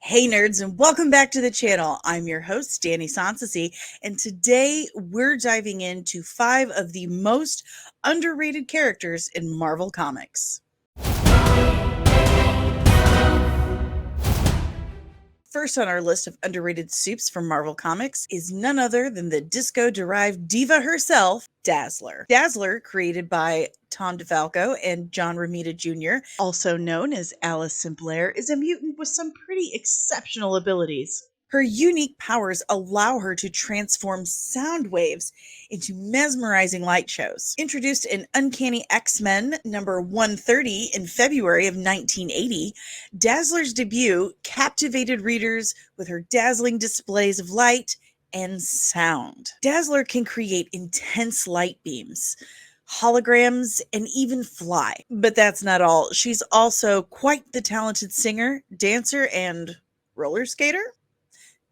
Hey nerds, and welcome back to the channel. I'm your host, Danny Sansasi, and today we're diving into 5 of the most underrated characters in Marvel Comics. First on our list of underrated supes from Marvel Comics is none other than the disco-derived diva herself, Dazzler. Dazzler, created by Tom DeFalco and John Romita Jr., also known as Alice Blair, is a mutant with some pretty exceptional abilities. Her unique powers allow her to transform sound waves into mesmerizing light shows. Introduced in Uncanny X-Men number 130 in February of 1980, Dazzler's debut captivated readers with her dazzling displays of light and sound. Dazzler can create intense light beams, holograms, and even fly. But that's not all. She's also quite the talented singer, dancer, and roller skater.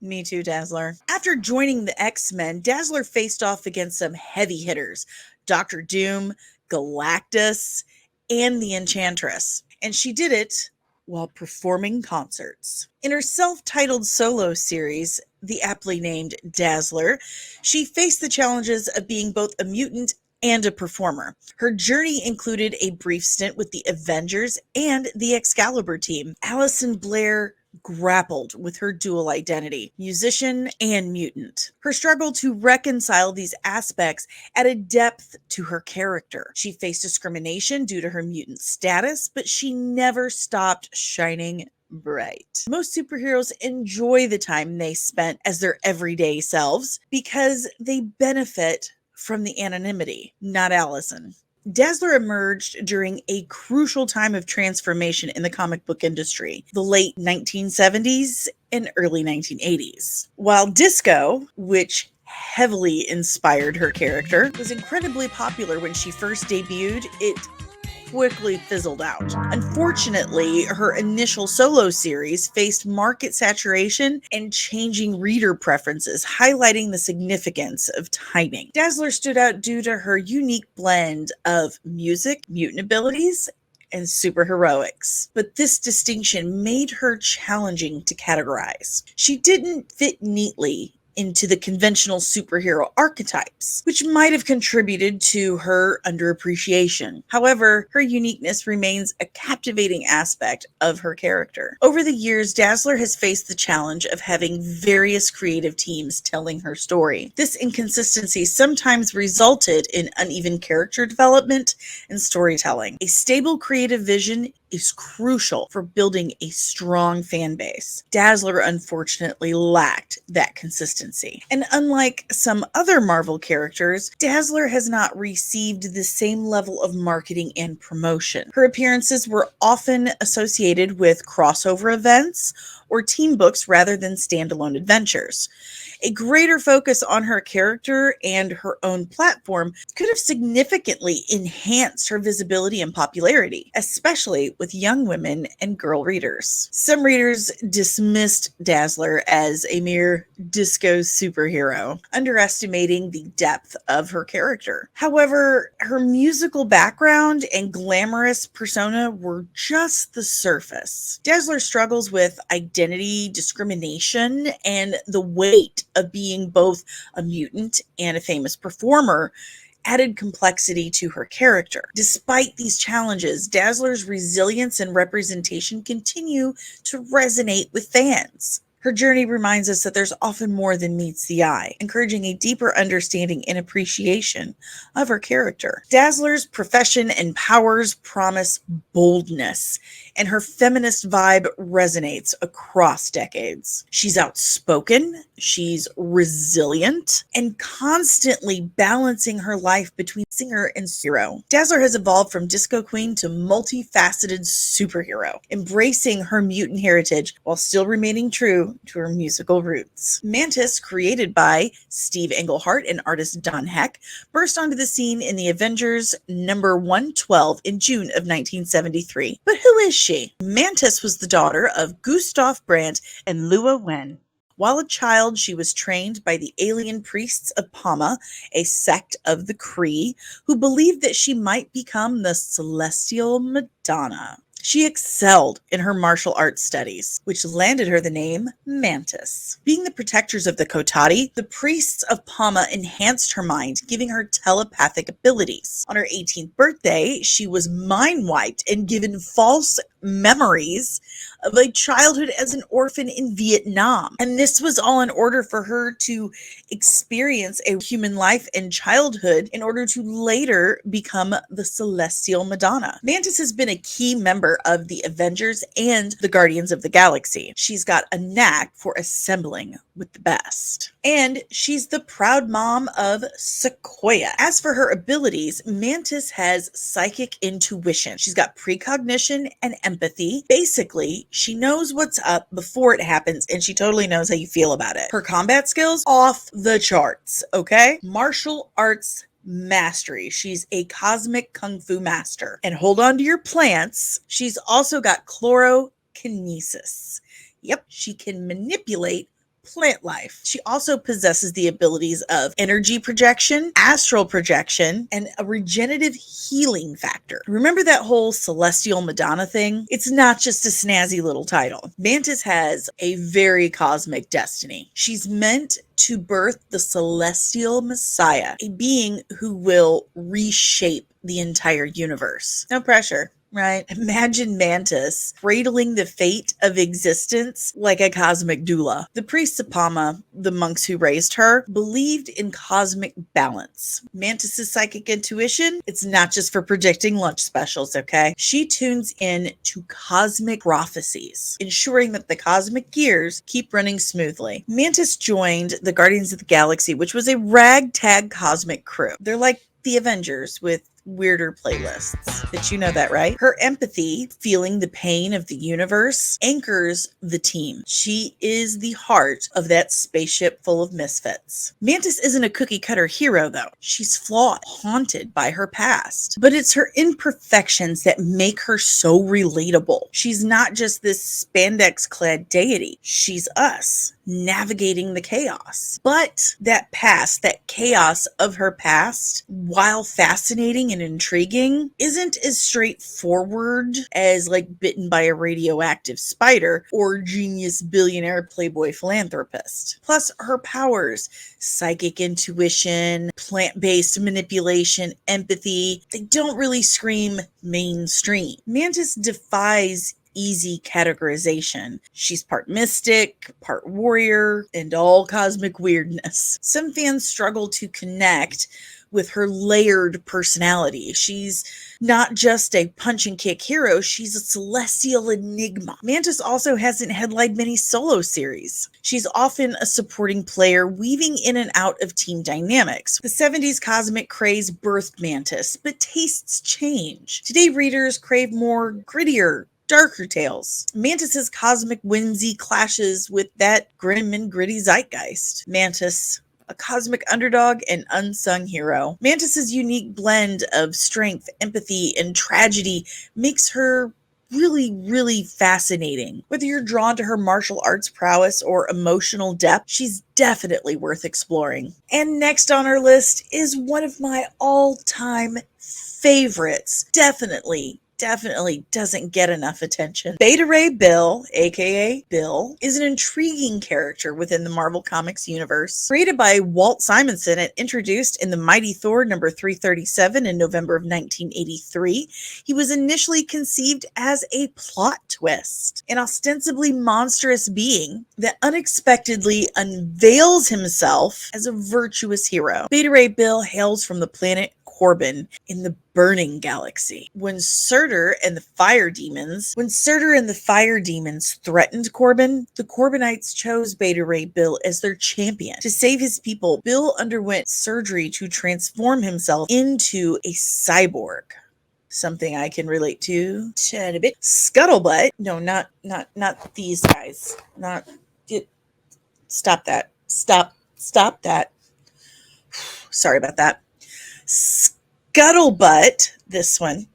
Me too, Dazzler. After joining the X-Men, Dazzler faced off against some heavy hitters, Doctor Doom, Galactus, and the Enchantress. And she did it while performing concerts. In her self-titled solo series, the aptly named Dazzler, she faced the challenges of being both a mutant and a performer. Her journey included a brief stint with the Avengers and the Excalibur team. Alice Blair grappled with her dual identity, musician and mutant. Her struggle to reconcile these aspects added depth to her character. She faced discrimination due to her mutant status, but she never stopped shining bright. Most superheroes enjoy the time they spent as their everyday selves because they benefit from the anonymity, not Allison. Dazzler emerged during a crucial time of transformation in the comic book industry, the late 1970s and early 1980s. While disco, which heavily inspired her character, was incredibly popular when she first debuted, it quickly fizzled out. Unfortunately, her initial solo series faced market saturation and changing reader preferences, highlighting the significance of timing. Dazzler stood out due to her unique blend of music, mutant abilities, and superheroics. But this distinction made her challenging to categorize. She didn't fit neatly into the conventional superhero archetypes, which might have contributed to her underappreciation. However, her uniqueness remains a captivating aspect of her character. Over the years, Dazzler has faced the challenge of having various creative teams telling her story. This inconsistency sometimes resulted in uneven character development and storytelling. A stable creative vision is crucial for building a strong fan base. Dazzler unfortunately lacked that consistency. And unlike some other Marvel characters, Dazzler has not received the same level of marketing and promotion. Her appearances were often associated with crossover events or team books rather than standalone adventures. A greater focus on her character and her own platform could have significantly enhanced her visibility and popularity, especially with young women and girl readers. Some readers dismissed Dazzler as a mere disco superhero, underestimating the depth of her character. However, her musical background and glamorous persona were just the surface. Dazzler struggles with identity discrimination and the weight of being both a mutant and a famous performer added complexity to her character. Despite these challenges, Dazzler's resilience and representation continue to resonate with fans. Her journey reminds us that there's often more than meets the eye, encouraging a deeper understanding and appreciation of her character. Dazzler's profession and powers promise boldness, and her feminist vibe resonates across decades. She's outspoken, she's resilient, and constantly balancing her life between singer and hero. Dazzler has evolved from disco queen to multifaceted superhero, embracing her mutant heritage while still remaining true to her musical roots. Mantis, created by Steve Englehart and artist Don Heck, burst onto the scene in the Avengers number 112 in June of 1973. But who is she? Mantis was the daughter of Gustav Brandt and Lua Wen. While a child, she was trained by the alien priests of Pama, a sect of the Kree, who believed that she might become the celestial Madonna. She excelled in her martial arts studies, which landed her the name Mantis. Being the protectors of the Kotati, the priests of Pama enhanced her mind, giving her telepathic abilities. On her 18th birthday, she was mind wiped and given false memories of a childhood as an orphan in Vietnam. And this was all in order for her to experience a human life and childhood in order to later become the Celestial Madonna. Mantis has been a key member of the Avengers and the Guardians of the Galaxy. She's got a knack for assembling with the best. And she's the proud mom of Sequoia. As for her abilities, Mantis has psychic intuition. She's got precognition and empathy. Basically, she knows what's up before it happens, and she totally knows how you feel about it. Her combat skills, off the charts, okay? Martial arts mastery. She's a cosmic kung fu master. And hold on to your plants. She's also got chlorokinesis. Yep, she can manipulate plant life. She also possesses the abilities of energy projection, astral projection, and a regenerative healing factor. Remember that whole Celestial Madonna thing? It's not just a snazzy little title. Mantis has a very cosmic destiny. She's meant to birth the Celestial Messiah, a being who will reshape the entire universe. No pressure. Right? Imagine Mantis cradling the fate of existence like a cosmic doula. The priests of Pama, the monks who raised her, believed in cosmic balance. Mantis's psychic intuition, it's not just for predicting lunch specials, okay? She tunes in to cosmic prophecies, ensuring that the cosmic gears keep running smoothly. Mantis joined the Guardians of the Galaxy, which was a ragtag cosmic crew. They're like the Avengers with weirder playlists. Did you know that, right? Her empathy, feeling the pain of the universe, anchors the team. She is the heart of that spaceship full of misfits. Mantis isn't a cookie cutter hero, though. She's flawed, haunted by her past. But it's her imperfections that make her so relatable. She's not just this spandex-clad deity. She's us, navigating the chaos. But that past, that chaos of her past, while fascinating and intriguing, isn't as straightforward as like bitten by a radioactive spider or genius billionaire playboy philanthropist. Plus, her powers, psychic intuition, plant-based manipulation, empathy, they don't really scream mainstream. Mantis defies easy categorization. She's part mystic, part warrior, and all cosmic weirdness. Some fans struggle to connect with her layered personality. She's not just a punch and kick hero, she's a celestial enigma. Mantis also hasn't headlined many solo series. She's often a supporting player, weaving in and out of team dynamics. The 70s cosmic craze birthed Mantis, but tastes change. Today readers crave more grittier, darker tales. Mantis's cosmic whimsy clashes with that grim and gritty zeitgeist. Mantis, a cosmic underdog and unsung hero. Mantis's unique blend of strength, empathy, and tragedy makes her really fascinating. Whether you're drawn to her martial arts prowess or emotional depth, she's definitely worth exploring. And next on our list is one of my all-time favorites. Definitely doesn't get enough attention. Beta Ray Bill, aka Bill, is an intriguing character within the Marvel Comics universe. Created by Walt Simonson and introduced in the Mighty Thor number 337 in November of 1983, he was initially conceived as a plot twist, an ostensibly monstrous being that unexpectedly unveils himself as a virtuous hero. Beta Ray Bill hails from the planet Corbin in the Burning Galaxy. When Surtur and the Fire Demons threatened Corbin, the Corbinites chose Beta Ray Bill as their champion. To save his people, Bill underwent surgery to transform himself into a cyborg. Something I can relate to a bit. Scuttlebutt. No, not these guys. Not it. Stop that. Stop that. Sorry about that. Scuttlebutt, this one,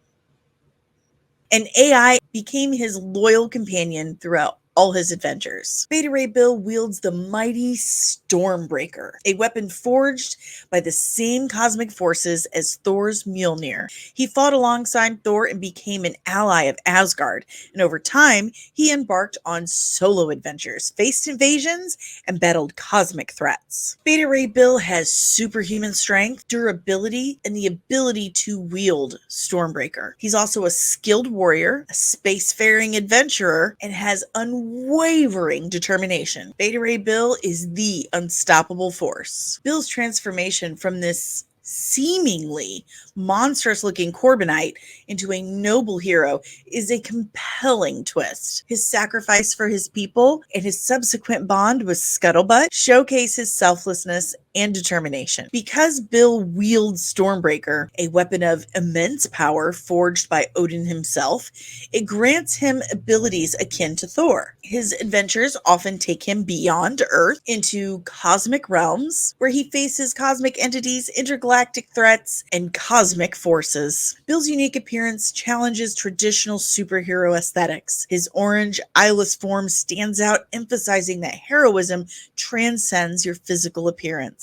an AI, became his loyal companion throughout all his adventures. Beta Ray Bill wields the mighty Stormbreaker, a weapon forged by the same cosmic forces as Thor's Mjolnir. He fought alongside Thor and became an ally of Asgard, and over time, he embarked on solo adventures, faced invasions, and battled cosmic threats. Beta Ray Bill has superhuman strength, durability, and the ability to wield Stormbreaker. He's also a skilled warrior, a spacefaring adventurer, and has unwavering determination. Beta Ray Bill is the unstoppable force. Bill's transformation from this seemingly monstrous-looking Corbinite into a noble hero is a compelling twist. His sacrifice for his people and his subsequent bond with Scuttlebutt showcase his selflessness and determination. Because Bill wields Stormbreaker, a weapon of immense power forged by Odin himself, it grants him abilities akin to Thor. His adventures often take him beyond Earth into cosmic realms, where he faces cosmic entities, intergalactic threats, and cosmic forces. Bill's unique appearance challenges traditional superhero aesthetics. His orange, eyeless form stands out, emphasizing that heroism transcends your physical appearance.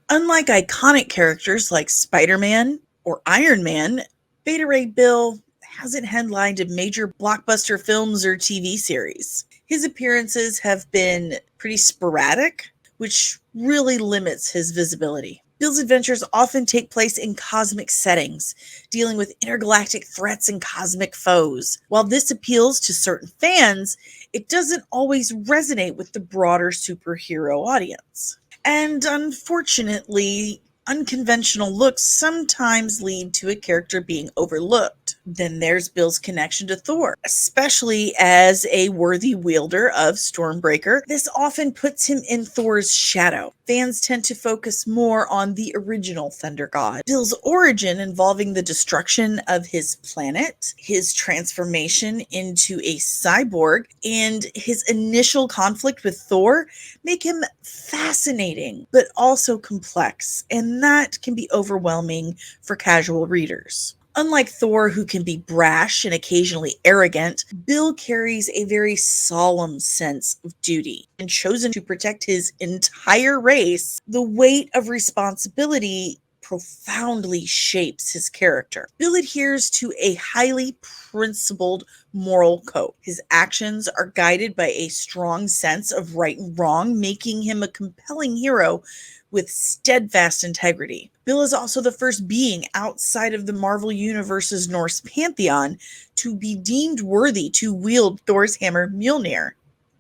Unlike iconic characters like Spider-Man or Iron Man, Beta Ray Bill hasn't headlined major blockbuster films or TV series. His appearances have been pretty sporadic, which really limits his visibility. Bill's adventures often take place in cosmic settings, dealing with intergalactic threats and cosmic foes. While this appeals to certain fans, it doesn't always resonate with the broader superhero audience. And unfortunately, unconventional looks sometimes lead to a character being overlooked. Then there's Bill's connection to Thor, especially as a worthy wielder of Stormbreaker. This often puts him in Thor's shadow. Fans tend to focus more on the original Thunder God. Bill's origin, involving the destruction of his planet, his transformation into a cyborg, and his initial conflict with Thor, make him fascinating, but also complex, and that can be overwhelming for casual readers. Unlike Thor, who can be brash and occasionally arrogant, Bill carries a very solemn sense of duty. And chosen to protect his entire race, the weight of responsibility profoundly shapes his character. Bill adheres to a highly principled moral code. His actions are guided by a strong sense of right and wrong, making him a compelling hero with steadfast integrity. Bill is also the first being outside of the Marvel Universe's Norse pantheon to be deemed worthy to wield Thor's hammer Mjolnir.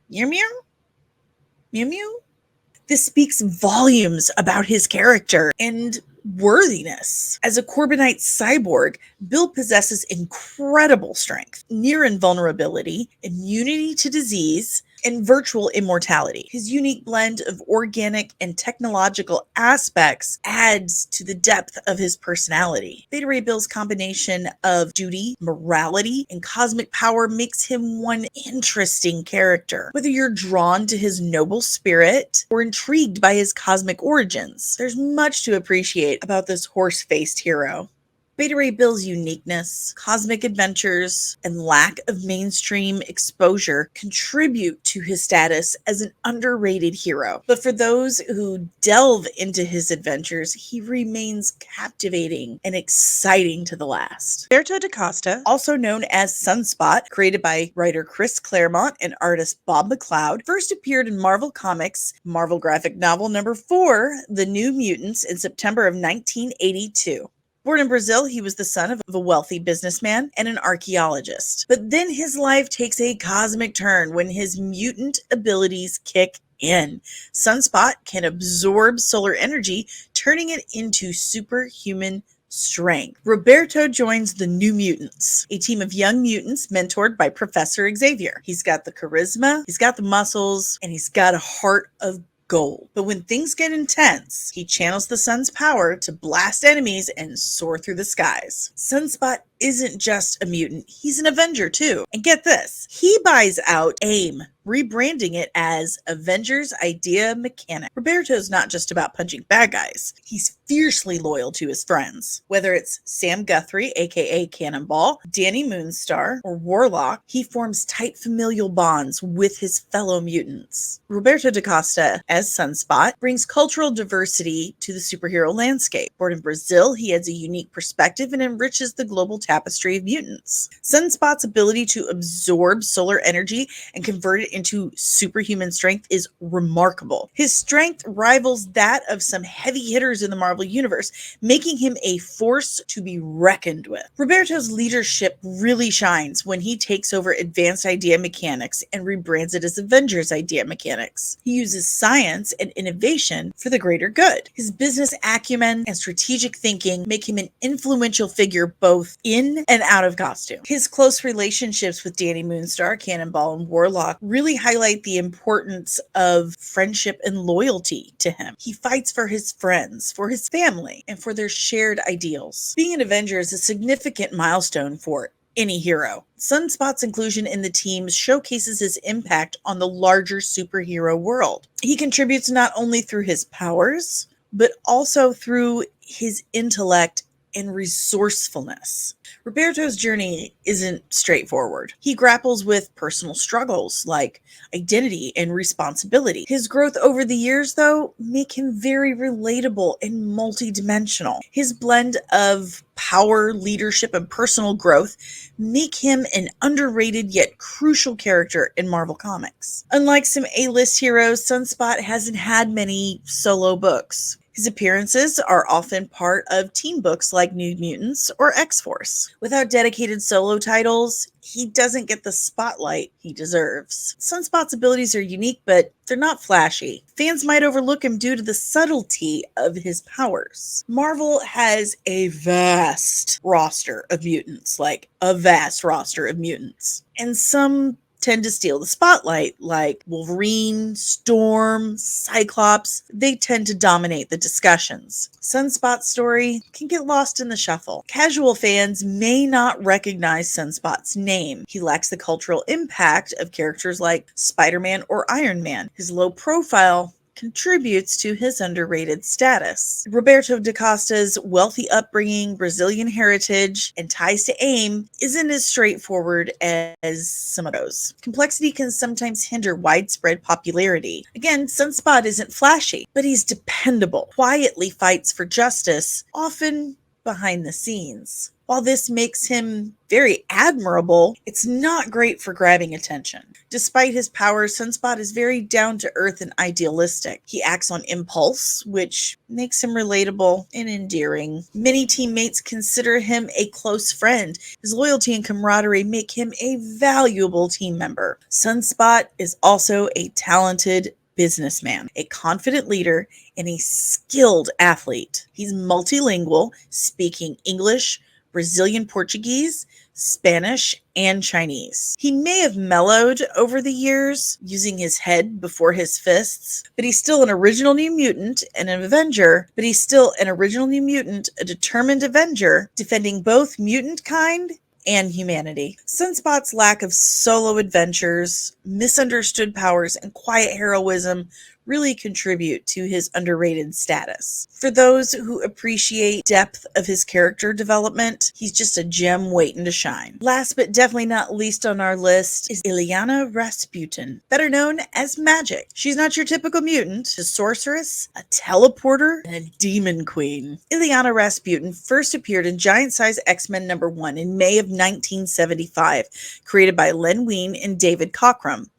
Meow meow? Mew mew? This speaks volumes about his character and worthiness. As a Corbinite cyborg, Bill possesses incredible strength, near invulnerability, immunity to disease, and virtual immortality. His unique blend of organic and technological aspects adds to the depth of his personality. Beta Ray Bill's combination of duty, morality, and cosmic power makes him one interesting character. Whether you're drawn to his noble spirit or intrigued by his cosmic origins, there's much to appreciate about this horse-faced hero. Beta Ray Bill's uniqueness, cosmic adventures, and lack of mainstream exposure contribute to his status as an underrated hero. But for those who delve into his adventures, he remains captivating and exciting to the last. Roberto da Costa, also known as Sunspot, created by writer Chris Claremont and artist Bob McLeod, first appeared in Marvel Comics, Marvel graphic novel number 4, The New Mutants, in September of 1982. Born in Brazil, he was the son of a wealthy businessman and an archaeologist. But then his life takes a cosmic turn when his mutant abilities kick in. Sunspot can absorb solar energy, turning it into superhuman strength. Roberto joins the New Mutants, a team of young mutants mentored by Professor Xavier. He's got the charisma, he's got the muscles, and he's got a heart of gold. But when things get intense, he channels the sun's power to blast enemies and soar through the skies. Sunspot isn't just a mutant, he's an Avenger too. And get this, he buys out AIM, rebranding it as Avengers Idea Mechanic. Roberto's not just about punching bad guys. He's fiercely loyal to his friends. Whether it's Sam Guthrie, aka Cannonball, Danny Moonstar, or Warlock, he forms tight familial bonds with his fellow mutants. Roberto da Costa, as Sunspot, brings cultural diversity to the superhero landscape. Born in Brazil, he adds a unique perspective and enriches the global tapestry of mutants. Sunspot's ability to absorb solar energy and convert it into superhuman strength is remarkable. His strength rivals that of some heavy hitters in the Marvel Universe, making him a force to be reckoned with. Roberto's leadership really shines when he takes over Advanced Idea Mechanics and rebrands it as Avengers Idea Mechanics. He uses science and innovation for the greater good. His business acumen and strategic thinking make him an influential figure both in and out of costume. His close relationships with Danny Moonstar, Cannonball, and Warlock really highlight the importance of friendship and loyalty to him. He fights for his friends, for his family, and for their shared ideals. Being an Avenger is a significant milestone for any hero. Sunspot's inclusion in the team showcases his impact on the larger superhero world. He contributes not only through his powers, but also through his intellect and resourcefulness. Roberto's journey isn't straightforward. He grapples with personal struggles like identity and responsibility. His growth over the years, though, make him very relatable and multidimensional. His blend of power, leadership, and personal growth make him an underrated yet crucial character in Marvel Comics. Unlike some A-list heroes, Sunspot hasn't had many solo books. His appearances are often part of team books like New Mutants or X-Force. Without dedicated solo titles, he doesn't get the spotlight he deserves. Sunspot's abilities are unique, but they're not flashy. Fans might overlook him due to the subtlety of his powers. Marvel has a vast roster of mutants, and some tend to steal the spotlight, like Wolverine, Storm, Cyclops. They tend to dominate the discussions. Sunspot's story can get lost in the shuffle. Casual fans may not recognize Sunspot's name. He lacks the cultural impact of characters like Spider-Man or Iron Man. His low profile contributes to his underrated status. Roberto da Costa's wealthy upbringing, Brazilian heritage, and ties to AIM isn't as straightforward as some of those. Complexity can sometimes hinder widespread popularity. Again, Sunspot isn't flashy, but he's dependable, quietly fights for justice, often behind the scenes. While this makes him very admirable, it's not great for grabbing attention. Despite his powers, Sunspot is very down-to-earth and idealistic. He acts on impulse, which makes him relatable and endearing. Many teammates consider him a close friend. His loyalty and camaraderie make him a valuable team member. Sunspot is also a talented businessman, a confident leader, and a skilled athlete. He's multilingual, speaking English, Brazilian Portuguese, Spanish, and Chinese. He may have mellowed over the years, using his head before his fists, but he's still an original New Mutant and an Avenger, a determined Avenger, defending both mutant kind and humanity. Sunspot's lack of solo adventures, misunderstood powers, and quiet heroism really contribute to his underrated status. For those who appreciate depth of his character development, he's just a gem waiting to shine. Last but definitely not least on our list is Illyana Rasputin, better known as Magik. She's not your typical mutant, a sorceress, a teleporter, and a demon queen. Illyana Rasputin first appeared in Giant Size X-Men #1 in May of 1975, created by Len Wein and David Cockrum.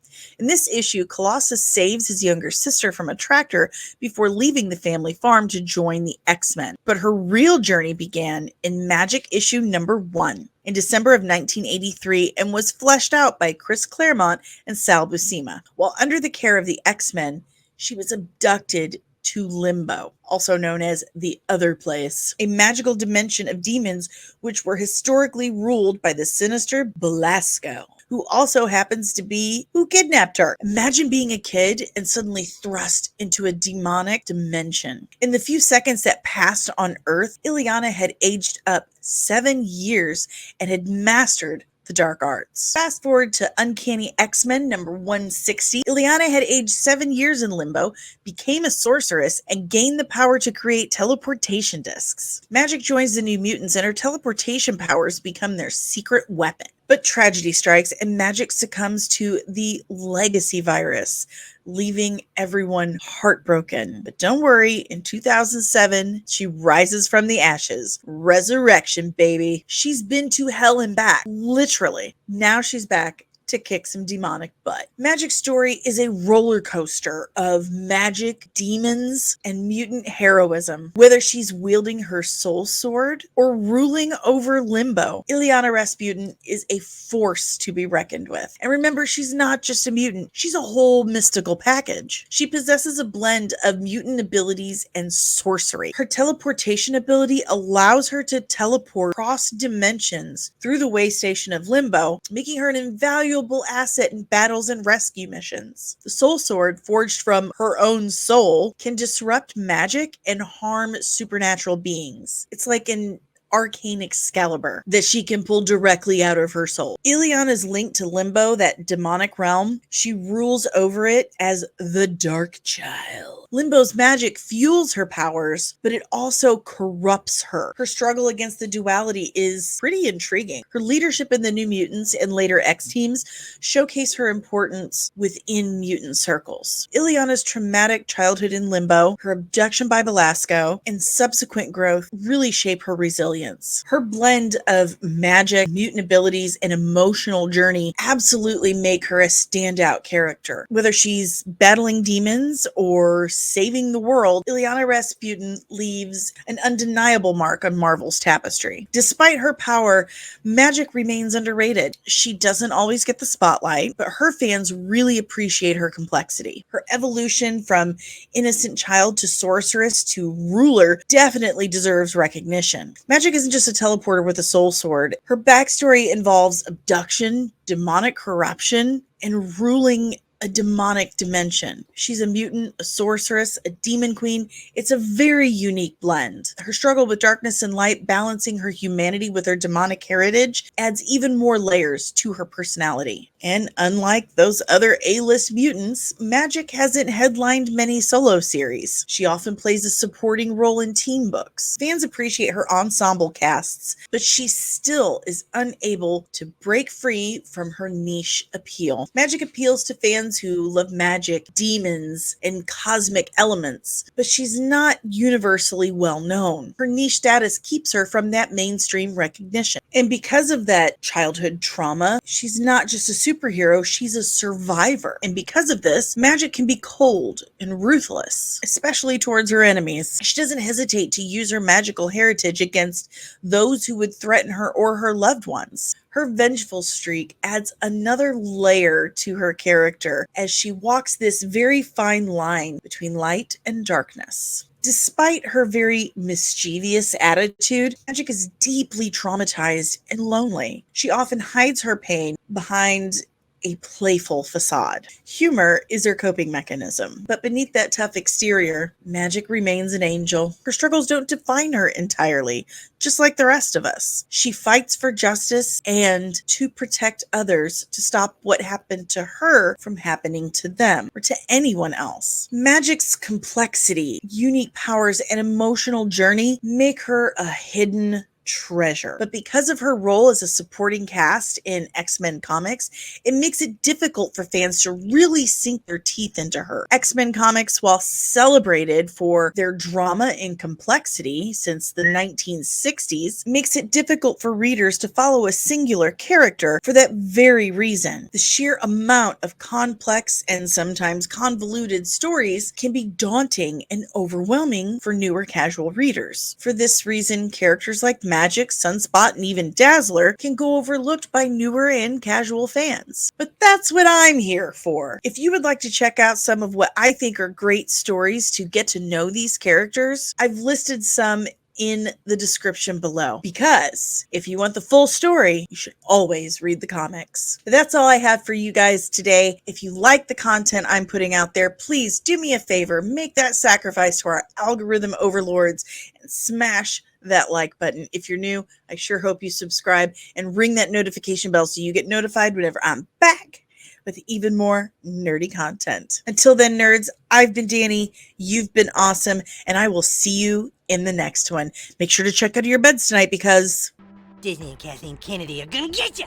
In this issue, Colossus saves his younger sister from a tractor before leaving the family farm to join the X-Men. But her real journey began in Magik issue #1 in December of 1983 and was fleshed out by Chris Claremont and Sal Buscema. While under the care of the X-Men, she was abducted to Limbo, also known as the Other Place, a magical dimension of demons which were historically ruled by the sinister Belasco. who also happens to be who kidnapped her. Imagine being a kid and suddenly thrust into a demonic dimension. In the few seconds that passed on Earth, Ileana had aged up 7 years and had mastered the dark arts. Fast forward to Uncanny X-Men number 160. Ileana had aged 7 years in limbo, became a sorceress, and gained the power to create teleportation discs. Magik joins the New Mutants and her teleportation powers become their secret weapon. But tragedy strikes and Magik succumbs to the legacy virus, leaving everyone heartbroken. But don't worry, in 2007, she rises from the ashes. Resurrection, baby. She's been to hell and back, literally. Now she's back to kick some demonic butt. Magik's story is a roller coaster of magic, demons, and mutant heroism. Whether she's wielding her soul sword or ruling over limbo, Ileana Rasputin is a force to be reckoned with. And remember, she's not just a mutant, she's a whole mystical package. She possesses a blend of mutant abilities and sorcery. Her teleportation ability allows her to teleport across dimensions through the way station of limbo, making her an invaluable asset in battles and rescue missions. The soul sword, forged from her own soul, can disrupt magic and harm supernatural beings. It's like an arcane Excalibur that she can pull directly out of her soul. Ileana's linked to Limbo, that demonic realm. She rules over it as the Dark Child. Limbo's magic fuels her powers, but it also corrupts her. Her struggle against the duality is pretty intriguing. Her leadership in the New Mutants and later X-Teams showcase her importance within mutant circles. Ileana's traumatic childhood in Limbo, her abduction by Belasco, and subsequent growth really shape her resilience. Her blend of magic, mutant abilities, and emotional journey absolutely make her a standout character. Whether she's battling demons or saving the world, Ileana Rasputin leaves an undeniable mark on Marvel's tapestry. Despite her power, Magik remains underrated. She doesn't always get the spotlight, but her fans really appreciate her complexity. Her evolution from innocent child to sorceress to ruler definitely deserves recognition. Magik isn't just a teleporter with a soul sword. Her backstory involves abduction, demonic corruption, and ruling a demonic dimension. She's a mutant, a sorceress, a demon queen. It's a very unique blend. Her struggle with darkness and light, balancing her humanity with her demonic heritage, adds even more layers to her personality. And unlike those other A-list mutants, Magik hasn't headlined many solo series. She often plays a supporting role in team books. Fans appreciate her ensemble casts, but she still is unable to break free from her niche appeal. Magik appeals to fans who love magic, demons, and cosmic elements, but she's not universally well known. Her niche status keeps her from that mainstream recognition. And because of that childhood trauma, she's not just a superhero, she's a survivor. And because of this, Magik can be cold and ruthless, especially towards her enemies. She doesn't hesitate to use her magical heritage against those who would threaten her or her loved ones. Her vengeful streak adds another layer to her character as she walks this very fine line between light and darkness. Despite her very mischievous attitude, Magik is deeply traumatized and lonely. She often hides her pain behind a playful facade. Humor is her coping mechanism, but beneath that tough exterior, Magik remains an angel. Her struggles don't define her entirely, just like the rest of us. She fights for justice and to protect others, to stop what happened to her from happening to them or to anyone else. Magik's complexity, unique powers, and emotional journey make her a hidden treasure. But because of her role as a supporting cast in X-Men comics, it makes it difficult for fans to really sink their teeth into her. X-Men comics, while celebrated for their drama and complexity since the 1960s, makes it difficult for readers to follow a singular character for that very reason. The sheer amount of complex and sometimes convoluted stories can be daunting and overwhelming for newer casual readers. For this reason, characters like Magik, Sunspot, and even Dazzler can go overlooked by newer and casual fans. But that's what I'm here for. If you would like to check out some of what I think are great stories to get to know these characters, I've listed some in the description below, because if you want the full story, you should always read the comics. That's all I have for you guys today. If you like the content I'm putting out there, please do me a favor, make that sacrifice to our algorithm overlords and smash that like button. If you're new, I sure hope you subscribe and ring that notification bell so you get notified whenever I'm back with even more nerdy content. Until then, nerds, I've been Danny, you've been awesome, and I will see you in the next one. Make sure to check out your beds tonight because Disney and Kathleen Kennedy are gonna get you!